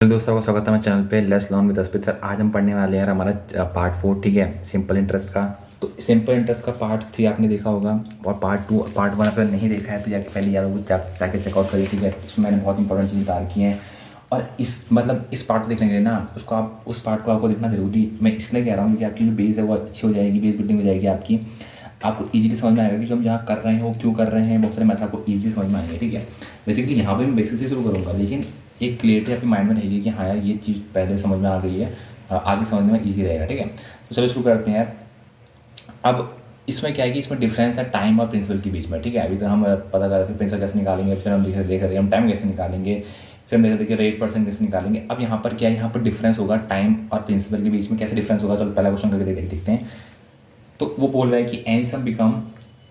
Hello दोस्तों का स्वागत है मेरे चैनल पे let's learn with Asmit sir. आज हम पढ़ने वाले हैं हमारा पार्ट 4, ठीक है, सिंपल इंटरेस्ट का। तो सिंपल इंटरेस्ट का पार्ट 3 आपने देखा होगा और पार्ट 1 अगर नहीं देखा है तो जाके पहले यार वो जाके चेकआउट करिए, ठीक है। इसमें मैंने बहुत इंपॉर्टेंट चीज़ बता रखी हैं और इस पार्ट को देखने के लिए ना उसको आप उस पार्ट को आपको देखना जरूरी मैं इसलिए कह रहा हूँ क्योंकि आपकी जो बेस है वो अच्छी हो जाएगी, बेस बिल्डिंग हो जाएगी आपकी। आपको इजीली समझ में आएगा कि जो हम जहाँ कर रहे हैं वो क्यों कर रहे हैं, बहुत सारे मैथड आपको इजीली समझ में आएंगे, ठीक है। बेसिकली यहाँ पे मैं बेसिक से शुरू करूँगा, लेकिन एक क्लियरिटी आपके माइंड में रहेगी कि हाँ यार ये चीज़ पहले समझ में आ गई है, आगे समझने में ईजी रहेगा, ठीक है। तो चलो शुरू करते हैं यार। अब इसमें क्या है कि इसमें डिफरेंस है टाइम और प्रिंसिपल के बीच में, ठीक है। अभी तक हम पता कर रहे थे प्रिंसिपल कैसे निकालेंगे, फिर हम देख रहे हम टाइम कैसे निकालेंगे, फिर हम देख रहे थे कि रेट परसेंट कैसे निकालेंगे। अब यहाँ पर क्या है, यहाँ पर डिफरेंस होगा टाइम और प्रिंसिपल के बीच में। कैसे डिफरेंस होगा, चलो पहला क्वेश्चन करके देखते हैं। तो वो बोल रहा है कि एन सम बिकम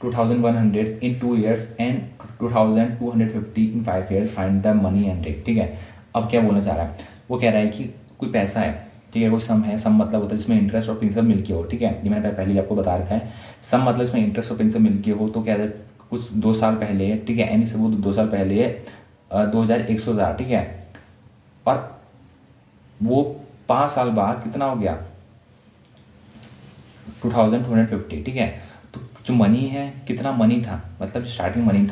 2100 इन 2 years एंड 2250 इन 5 years, find the money and rate, ठीक है। अब क्या बोलना चाह रहा है, वो कह रहा है कि कोई पैसा है, ठीक है, कोई सम है। सम मतलब होता है जिसमें इंटरेस्ट और प्रिंसिपल मिलके हो, ठीक है। ये मैंने पहले भी आपको बता रखा है। सम मतलब इसमें इंटरेस्ट और प्रिंसिपल मिलके हो। तो कह रहा है कुछ 2 साल पहले, ठीक है, एनी से वो 2 साल पहले 2100 था, ठीक है, और वो 5 साल बाद कितना हो गया 2250, ठीक है। तो जो मनी है, कितना मनी था, मतलब जो स्टार्टिंग मनी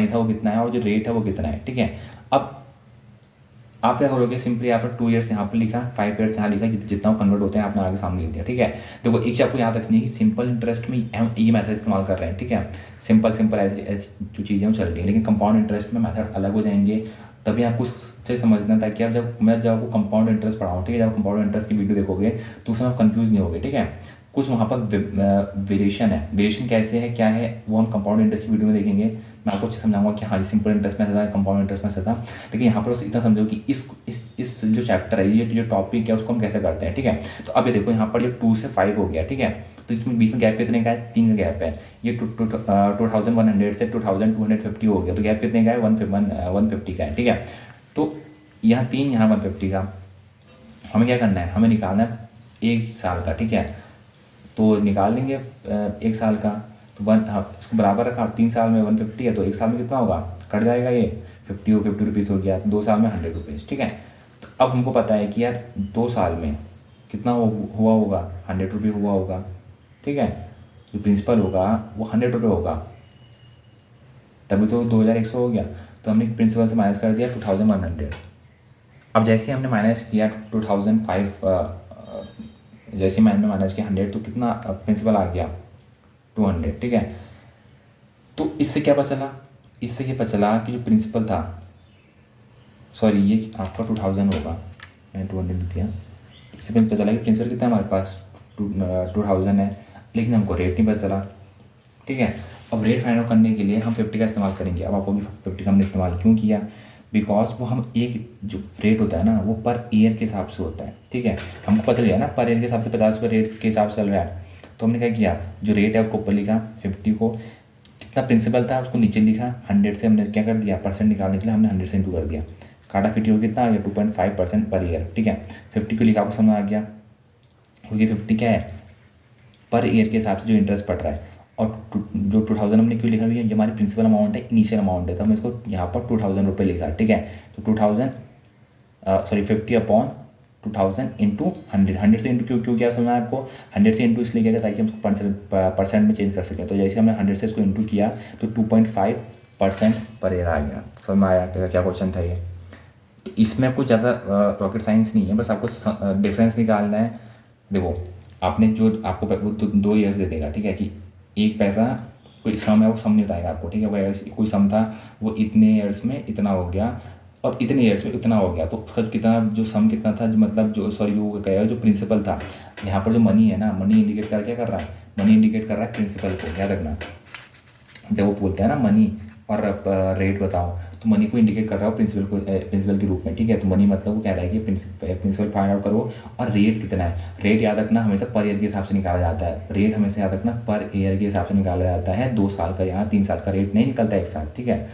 था वो कितना है और जो रेट है वो कितना है, ठीक है। अब आप क्या करोगे, सिंपली आपने 2 years यहाँ पर लिखा, 5 years यहाँ लिखा, जितना वो कन्वर्ट होते हैं आपने आगे सामने लिख दिया, ठीक है। देखो एक चीज़ आपको याद रखनी है कि सिंपल इंटरेस्ट में हम ये मेथड इस्तेमाल कर रहे हैं, ठीक है। सिंपल ऐसी जो चीज़ें वो चल रही हैं, लेकिन कंपाउंड इंटरेस्ट में मेथड अलग हो जाएंगे। तभी आपको उससे समझना था कि आप जब आपको कंपाउंड इंटरेस्ट पढ़ाऊँ, ठीक है, जब कंपाउंड इंटरेस्ट की वीडियो देखोगे तो उसमें आप कंफ्यूज नहीं होगे, ठीक है। कुछ वहाँ पर वेरिएशन है, वेरिएशन कैसे है, क्या है, वो हम कंपाउंड इंटरेस्ट की वीडियो में देखेंगे। मैं आपको अच्छे समझाऊंगा कि हाँ सिंपल इंटरेस्ट में ऐसा था, कंपाउंड इंटरेस्ट में ऐसा था। लेकिन यहाँ पर बस इतना समझो कि इस जो चैप्टर है, ये जो टॉपिक है उसको हम कैसे करते हैं, ठीक है। तो अब ये देखो यहाँ पर ये 2 से 5 हो गया, ठीक है। तो इसमें बीच में गैप कितने का है, 3 का गैप है। ये 2100 से 2250 हो गया, तो गैप कितने का है, 150 का है, ठीक है। तो यहाँ 3, यहाँ 150 का। हमें क्या करना है, हमें निकालना है 1 साल का, ठीक है। तो निकाल लेंगे 1 साल का। तो इसको बराबर रखा, 3 साल में 150 है तो 1 साल में कितना होगा, कट जाएगा ये 50 रुपीज़ हो गया, 2 साल में 100 रुपीज़, ठीक है। तो अब हमको पता है कि यार 2 साल में कितना हुआ होगा, 100 रुपये हुआ होगा, ठीक है। जो प्रिंसिपल होगा वो 100 रुपये होगा, तभी तो 2100 हो गया। तो हमने प्रिंसिपल से माइनस कर दिया 2100। अब जैसे हमने माइनस किया 2005, जैसे मैंने माइनस किया 100, तो कितना प्रिंसिपल आ गया 200, ठीक है। तो इससे क्या पता चला, इससे ये पता चला कि जो प्रिंसिपल था, सॉरी ये आपका 2000 होगा, मैंने 200 लिख दिया। इससे पता चला कि प्रिंसिपल कितना हमारे पास 2000 है, लेकिन हमको रेट नहीं पता चला, ठीक है। अब रेट फाइंड आउट करने के लिए हम 50 का इस्तेमाल करेंगे। अब आपको 50 का हमने इस्तेमाल क्यों किया, बिकॉज वो हम एक जो रेट होता है ना वो पर ईयर के हिसाब से होता है, ठीक है। हमको पता चल गया ना पर ईयर के हिसाब से 50 रुपये रेट के हिसाब से चल रहा है। तो हमने क्या किया, जो रेट है उसको ऊपर लिखा 50 को, जितना प्रिंसिपल था उसको नीचे लिखा 100 से। हमने क्या कर दिया, परसेंट निकालने के लिए हमने 100 से इंटू कर दिया। काटा फिटी हो कितना आ गया 2.5% पर ईयर, ठीक है। 50 को लिखा आपको समझ आ गया, क्योंकि 50 क्या है, पर ईयर के हिसाब से जो इंटरेस्ट पड़ रहा है। और जो 2000 हमने क्यों लिखा हुआ है, ये हमारी प्रिंसिपल अमाउंट है, इनिशियल अमाउंट है, तो हमने इसको यहाँ पर 2000 रुपये लिखा, ठीक है। तो 50 अपॉन 2000 इंटू 100 से इंटू क्यों क्या समझना है आपको, 100 से इंटू इसलिए किया ताकि हम उसको परसेंट में चेंज कर सकें। तो जैसे हमने 100 से इसको इंटू किया तो 2.5% पर ईयर आ गया। समझ में आया क्या क्वेश्चन था ये। तो इसमें कुछ ज़्यादा रॉकेट साइंस नहीं है, बस आपको डिफरेंस निकालना है। देखो आपने जो आपको वो तो 2 ईयर्स दे देगा, ठीक है, कि एक पैसा कोई सम है वो सम नहीं बताएगा आपको, ठीक है। वो कोई सम था वो इतने ईयर्स में इतना हो गया और इतने ईयर्स में इतना हो गया, तो उसका कितना जो सम कितना था, जो मतलब जो सॉरी वो कहेगा जो प्रिंसिपल था। यहाँ पर जो मनी है ना, मनी इंडिकेट कर क्या कर रहा है, मनी इंडिकेट कर रहा है प्रिंसिपल को, याद रखना। जब वो बोलते हैं ना मनी और रेट बताओ, तो मनी को इंडिकेट कर रहा हो प्रिंसिपल के रूप में, ठीक है। तो मनी मतलब वो कह रहा है कि प्रिंसिपल फाइंड आउट करो और रेट कितना है। रेट याद रखना हमेशा पर ईयर के हिसाब से निकाला जाता है, रेट हमेशा याद रखना पर ईयर के हिसाब से निकाला जाता है। 2 साल का यहाँ 3 साल का रेट नहीं निकलता एक साथ, ठीक है।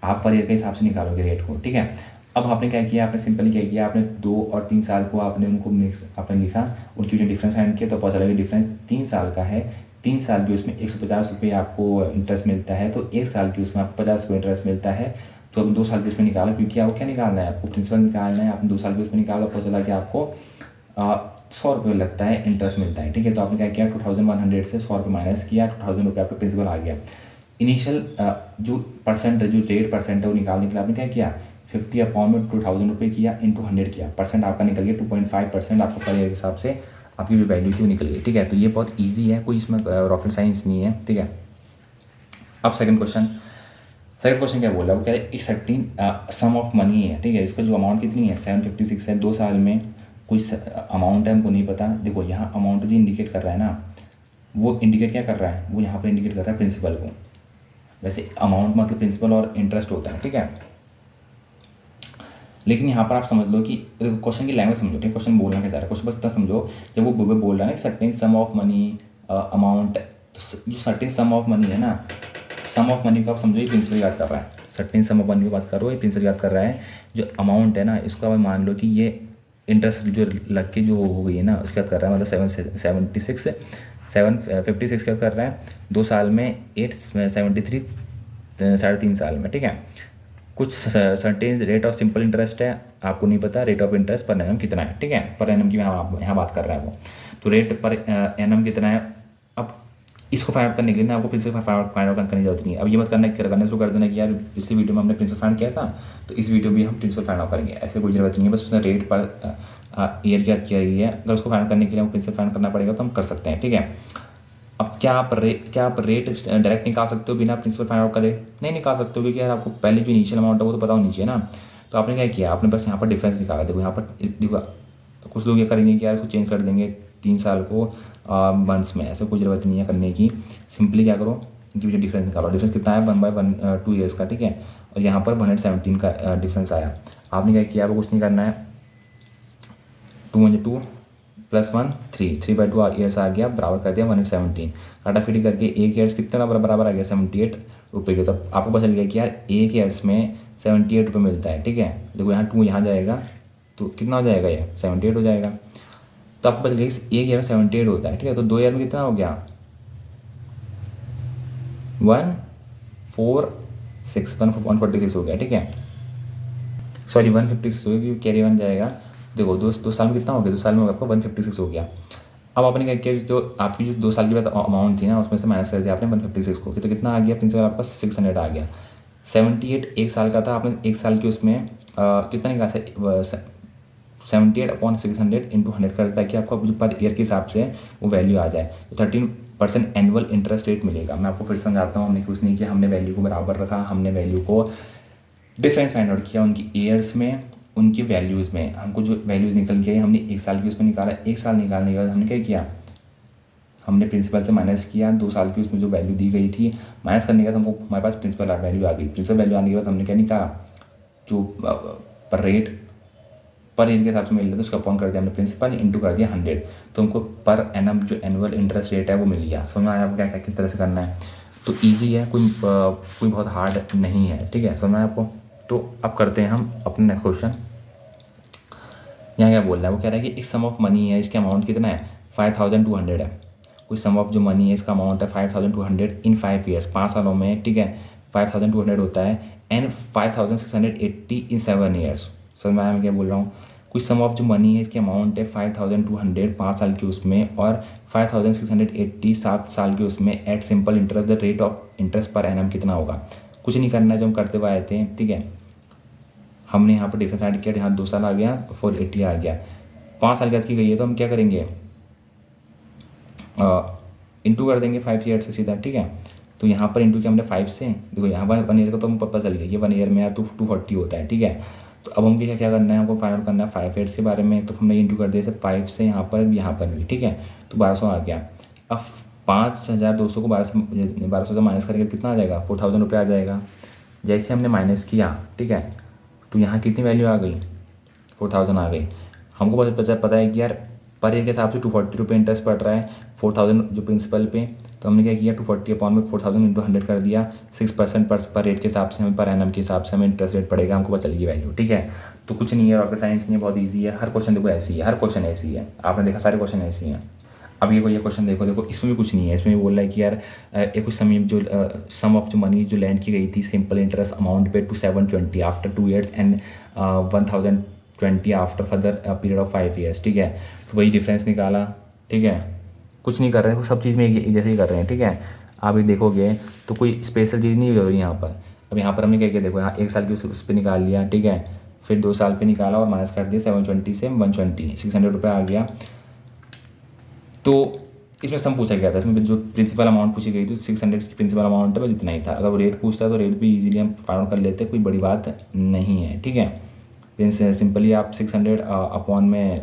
आप पर ईयर के हिसाब से निकालोगे रेट को, ठीक है। अब आपने क्या किया, आपने सिंपली क्या किया, आपने 2 और 3 साल को आपने उनको मिक्स आपने लिखा, उनकी जो डिफरेंस फाइंड किया, तो पता चला डिफरेंस 3 साल का है। 3 साल की उसमें 150 रुपये आपको इंटरेस्ट मिलता है, तो 1 साल की उसमें आपको 50 रुपये इंटरेस्ट मिलता है। तो अब 2 साल के उसमें निकाला, क्योंकि आपको क्या निकालना है, आपको प्रिंसिपल निकालना है। आपने 2 साल के उसमें निकाला, पता चला कि आपको 100 रुपये लगता है, इंटरेस्ट मिलता है, ठीक है। तो आपने क्या किया, 2100 से 100 रुपये माइनस किया, 2000 रुपये आपका प्रिंसिपल आ गया। इनिशियल जो परसेंट जो रेट परसेंट है वो निकालने के लिए आपने क्या किया, 50 अपॉन में 2000 रुपये किया, इंटू 100 किया, परसेंट आपका निकल गया 2.5%। आपको पर ईयर के हिसाब से आपकी जो वैल्यू थी वो निकल गई, ठीक है। तो ये बहुत ईजी है, कोई इसमें रॉकेट साइंस नहीं है, ठीक है। अब सेकंड क्वेश्चन क्या बोल रहा है, वो कह रहे हैं एक सर्टीन सम ऑफ मनी है, ठीक है। इसका जो अमाउंट कितनी है 756 है, 2 साल में कोई अमाउंट है, हमको नहीं पता। देखो यहाँ अमाउंट जो इंडिकेट कर रहा है ना, वो इंडिकेट क्या कर रहा है, वो यहाँ पर इंडिकेट कर रहा है प्रिंसिपल को। वैसे अमाउंट मतलब प्रिंसिपल और इंटरेस्ट होता है, ठीक है। लेकिन यहाँ पर आप समझ लो कि क्वेश्चन की लैंग्वेज समझो, ठीक, क्वेश्चन बोलना क्या चाह रहा है, क्वेश्चन बस इतना समझो। जब वो बोल रहा है ना certain some of money amount, तो जो सर्टेन सम ऑफ मनी है ना, सम ऑफ मनी को आप समझो ये प्रिंसिपल याद कर रहा है। सर्टेन सम ऑफ मनी की बात करो, ये प्रिंसिपल याद कर रहा है। जो अमाउंट है ना, इसको आप मान लो कि ये इंटरेस्ट जो लग के जो हो गई है ना, उसके याद कर रहा है। मतलब 756 क्या कर रहा है, 2 साल में 873 3.5 साल में, ठीक है। कुछ certain rate of simple interest है, आपको नहीं पता rate of interest per annum कितना है, ठीक है। पर एनम की यहाँ बात कर रहा है वो, तो रेट पर एनम कितना है। अब इसको फाइंड आउट करने के लिए ना आपको प्रिंसिपल फाइंड आउट करने की जरूरत नहीं है। अब ये मत करना शुरू कर देना कि यार पिछली वीडियो में हमने प्रिंसिपल फाइंड किया था, तो इस वीडियो में हम प्रिंसिपल फाइंड आउट करेंगे, ऐसे कोई जरूरत नहीं है। बस उसने रेट पर ईयर क्या किया गई है, अगर उसको फाइंड करने के लिए हमको प्रिंसिपल फाइंड करना पड़ेगा तो हम कर सकते हैं, ठीक है। अब क्या आप रेट डायरेक्ट निकाल सकते हो बिना प्रिंसिपल फाइंड आउट करे, नहीं निकाल सकते हो, क्योंकि यार आपको पहले जो इनिशियल अमाउंट है वो तो पता होनी चाहिए ना। तो आपने क्या किया, आपने बस यहाँ पर डिफरेंस निकाला। देखो यहाँ पर देखो, कुछ लोग ये करेंगे कि यार इसको चेंज कर देंगे 3 साल को मंथ्स में, ऐसे कोई ज़रूरत नहीं है करने की। सिंपली क्या करो, इनके बीच डिफरेंस निकालो। डिफरेंस कितना है 1/2 ईयर्स का, ठीक है। और यहाँ पर 117 का डिफरेंस आया। आपने क्या किया, आपको कुछ नहीं करना है, 2 + 1 3/2 ईयर्स आ गया, बराबर कर दिया 117। काटाफिटी करके एक ईयर्स कितना बराबर आ गया 78 रुपये के। तो आपको पता चल गया कि यार एक ईयर्स में 78 रुपये मिलता है, ठीक है। देखो यहाँ 2 यहाँ जाएगा तो कितना हो जाएगा, ये 78 हो जाएगा। तो आपको पता चल गया एक ईयर में 78 होता है, ठीक है। तो 2 ईयर में कितना हो गया 146 हो गया, ठीक है। सॉरी 156 हो गया, क्योंकि कैरी 1 जाएगा। देखो 2 साल में कितना हो गया, 2 साल में आपका 156 हो गया। अब आपने क्या किया, जो आपकी जो 2 साल की बाद अमाउंट थी ना, उसमें से माइनस कर दिया आपने 156 को, तो कितना आ गया प्रिंसिपल आपका 600 आ गया। 78 एक साल का था, आपने एक साल के उसमें कितना निकाला 78/600 इंटू 100 कर, ताकि आपको जो पर ईयर के हिसाब से वो वैल्यू आ जाए। तो 13% एनुअल इंटरेस्ट रेट मिलेगा। मैं आपको फिर समझाता हूँ, हमने कुछ नहीं किया, हमने वैल्यू को बराबर रखा, हमने वैल्यू को डिफरेंस फाइंड आउट किया उनकी ईयर्स में, उनकी वैल्यूज़ में। हमको जो वैल्यूज़ निकल गई हमने एक साल की उसमें निकाला। एक साल निकालने के बाद हमने क्या किया, हमने प्रिंसिपल से माइनस किया। 2 साल की उसमें जो वैल्यू दी गई थी, माइनस करने के बाद हमको हमारे पास प्रिंसिपल वैल्यू आ गई। प्रिंसिपल वैल्यू आने के बाद हमने क्या निकाला, जो पर रेट पर ईयर के हिसाब से मिल रहा था उसका अपॉन कर दिया हमने प्रिंसिपल, इंटू कर दिया 100। तो हमको पर एनम जो एनुअल इंटरेस्ट रेट है वो मिल गया। समझ में आया आपको क्या किस तरह से करना है। तो ईजी है, कोई बहुत हार्ड नहीं है, ठीक है। समझ में आया आपको। तो अब करते हैं हम अपने नेक्स्ट क्वेश्चन। यहाँ क्या बोल रहा है, वो कह रहा है कि एक सम ऑफ मनी है, इसका अमाउंट कितना है 5200 है। कोई सम ऑफ जो मनी है इसका अमाउंट है 5200 इन 5 ईयर्स, 5 सालों में, ठीक है। 5200 होता है एंड 5680 इन 7 ईयर्स। समझ में आया मैं क्या बोल रहा हूँ। कोई सम ऑफ जो मनी है इसकी अमाउंट है 5200 5 साल के उसमें, और 5680 7 साल के उसमें at simple interest. The rate of interest per annum कितना होगा। कुछ नहीं करना है, जो हम करते हुए आए थे, ठीक है। हमने यहाँ पर डिफरेंस ऐड किया, यहाँ 2 साल आ गया 480 आ गया। 5 साल की बात की गई है, तो हम क्या करेंगे इंटू कर देंगे 5 ईयर से सीधा, ठीक है। तो यहाँ पर इंटू किया हमने 5 से। देखो यहाँ पर 1 ईयर का तो हम पता चल गया, ये 1 ईयर में यार 240 होता है, ठीक है। तो अब हमको क्या करना है, हमको फाइंड आउट करना है 5 ईयर्स के बारे में। तो हमने इंटू कर दिया 5 से यहाँ पर भी, ठीक है। तो 1200 आ गया। अब 5200 को 1200 से माइनस करके कितना आ जाएगा 4000 रुपये आ जाएगा। जैसे हमने माइनस किया, ठीक है, तो यहाँ कितनी वैल्यू आ गई 4000 आ गई। हमको पता है कि यार पर ईयर के हिसाब से 240 रुपये इंटरेस्ट पड़ रहा है 4000 जो प्रिंसिपल पे। तो हमने क्या किया 240 अपॉन में 4000 इंटू 100 कर दिया। 6% पर रेट के हिसाब से हमें पर एनम के हिसाब से हमें इंटरेस्ट रेट पड़ेगा, हमको पता चलेगी वैल्यू, ठीक है। तो कुछ नहीं है, रॉकेट साइंस नहीं है, बहुत ईजी है। हर क्वेश्चन देखो ऐसी है, हर क्वेश्चन ऐसी है, आपने देखा सारे क्वेश्चन ऐसी हैं। अब ये क्वेश्चन देखो इसमें भी कुछ नहीं है। इसमें भी बोल रहा है कि यार एक कुछ समय जो सम ऑफ जो मनी जो लैंड की गई थी simple interest amount pay to 720 after 2 years and 1020 after further period of 5 years, ठीक है। तो वही डिफरेंस निकाला, ठीक है। कुछ नहीं कर रहे हैं, सब चीज़ में जैसे ही कर रहे हैं, ठीक है। आप ये देखोगे तो कोई स्पेशल चीज़ नहीं हो रही यहाँ पर। अब यहाँ पर हमने क्या किया देखो, यहाँ 1 साल की उस पर निकाल लिया, ठीक है। फिर 2 साल पे निकाला और माइनस कर दिया 720 से 120, 600 रुपये आ गया। तो इसमें सम पूछा गया था, इसमें जो प्रिंसिपल अमाउंट पूछी गई थी 600 की प्रिंसिपल अमाउंट है, बस इतना ही था। अगर वो रेट पूछता है तो रेट भी इजीली हम फाइंड आउट कर लेते, कोई बड़ी बात नहीं है, ठीक है। सिंपली आप 600 अपॉन में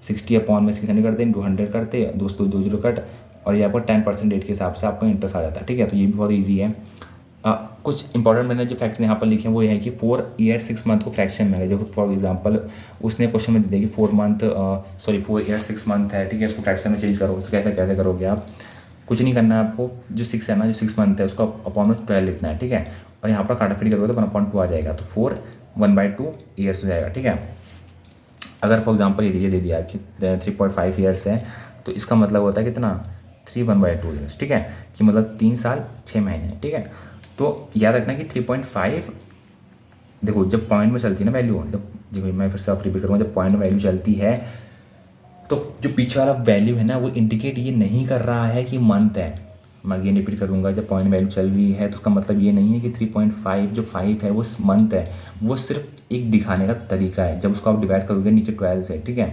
60 अपॉन में 600 करते हैं, 200 करते, दोस्तों 2 जीरो कट, और ये आपको 10% रेट के हिसाब से आपका इंटरेस्ट आ जाता है, ठीक है। तो ये भी बहुत ईजी है। कुछ इंपॉर्टेंट मैंने जो फैक्ट्स यहाँ पर लिखे हैं वो ये है कि 4 years 6 month को फ्रैक्शन में है। जैसे फॉर एग्जांपल उसने क्वेश्चन में दे दिया कि 4 years 6 month है, ठीक है। उसको फ्रैक्शन में चेंज करो, तो कैसे करोगे आप? कुछ नहीं करना है आपको, जो 6 है ना, जो 6 month है उसको अपॉन में 12 लिखना है, ठीक है। और यहाँ पर काटाफिट करोगे तो 1/2 आ जाएगा, तो 4 1/2 years हो जाएगा, ठीक है। अगर फॉर एग्जांपल ये दे दिया कि 3.5 years है, तो इसका मतलब होता है कितना 3 1/2 years, ठीक है। कि मतलब 3 साल 6 महीने, ठीक है। तो याद रखना कि 3.5, देखो जब पॉइंट में चलती है ना वैल्यू, जब देखो मैं फिर से आप रिपीट करूँगा, जब पॉइंट में वैल्यू चलती है तो जो पीछे वाला वैल्यू है ना वो इंडिकेट ये नहीं कर रहा है कि मंथ है। मैं अगेन रिपीट करूँगा, जब पॉइंट वैल्यू चल रही है तो उसका मतलब ये नहीं है कि 3.5 जो 5 है वो मंथ है, वो सिर्फ एक दिखाने का तरीका है। जब उसको आप डिवाइड करोगे नीचे 12 से, ठीक है,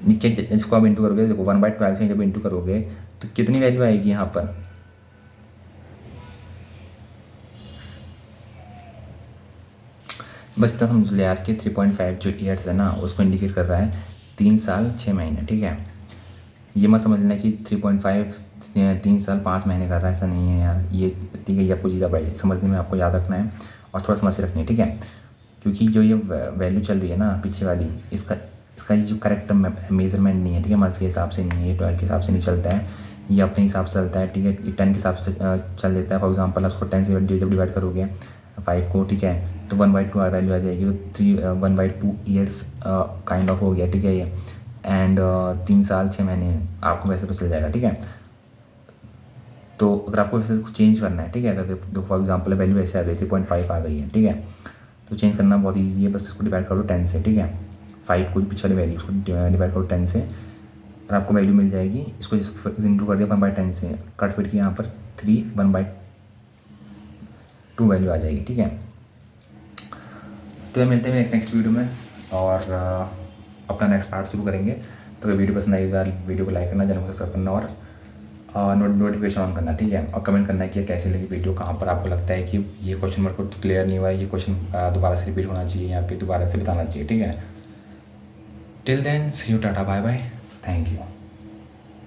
नीचे इसको आप इंटू करोगे, देखो 1/12 से जब इंटू करोगे तो कितनी वैल्यू आएगी यहाँ पर, बस इतना समझ लो यार कि 3.5 जो ईयर्स है ना उसको इंडिकेट कर रहा है 3 साल 6 महीने, ठीक है। ये मत समझ लेना कि 3.5 3 साल 5 महीने कर रहा है, ऐसा नहीं है यार ये, ठीक है। ये आपको चीज़ भाई समझने में आपको याद रखना है और थोड़ा समझ के रखनी है, ठीक है। क्योंकि जो ये वैल्यू चल रही है ना पीछे वाली, इसका ये जो करेक्ट मेजरमेंट नहीं है, ठीक है। मंथ के हिसाब से नहीं है, 12 के हिसाब से नहीं चलता है, ये अपने हिसाब से चलता है, ठीक है। 10 के हिसाब से चल देता है। फॉर एग्जाम्पल उसको 10 से जब डिवाइड करोगे 5 को, ठीक है, तो 1/2 वैल्यू आ जाएगी, तो 1/2 ईयर्स काइंड ऑफ हो गया, ठीक है ये। एंड 3 साल 6 महीने आपको वैसे पता चल जाएगा, ठीक है। तो अगर आपको वैसे कुछ चेंज करना है, ठीक है, अगर फॉर एग्जाम्पल वैल्यू ऐसे आ गई 3.5 आ गई है, ठीक है, तो चेंज करना बहुत ईजी है। बस इसको डिवाइड करो 10 से, ठीक है। 5 को पिछले वैल्यू उसको डिवाइड करो 10 से और आपको वैल्यू मिल जाएगी। इसको इंटू कर दिया 1/10 से, कट फिट के यहाँ पर 3 1/2 वैल्यू आ जाएगी, ठीक है। तो मिलते हैं नेक्स्ट वीडियो में और अपना नेक्स्ट पार्ट शुरू करेंगे। तो अगर वीडियो पसंद आएगा वीडियो को लाइक करना, चैनल को सब्सक्राइब करना और नोटिफिकेशन ऑन करना, ठीक है। और कमेंट करना कि कैसी लगी वीडियो, कहाँ पर आपको लगता है कि ये क्वेश्चन मेरे को क्लियर नहीं हुआ है, ये क्वेश्चन दोबारा से रिपीट होना चाहिए या फिर दोबारा से बताना चाहिए, ठीक है। Till then see you, tata bye bye, thank you.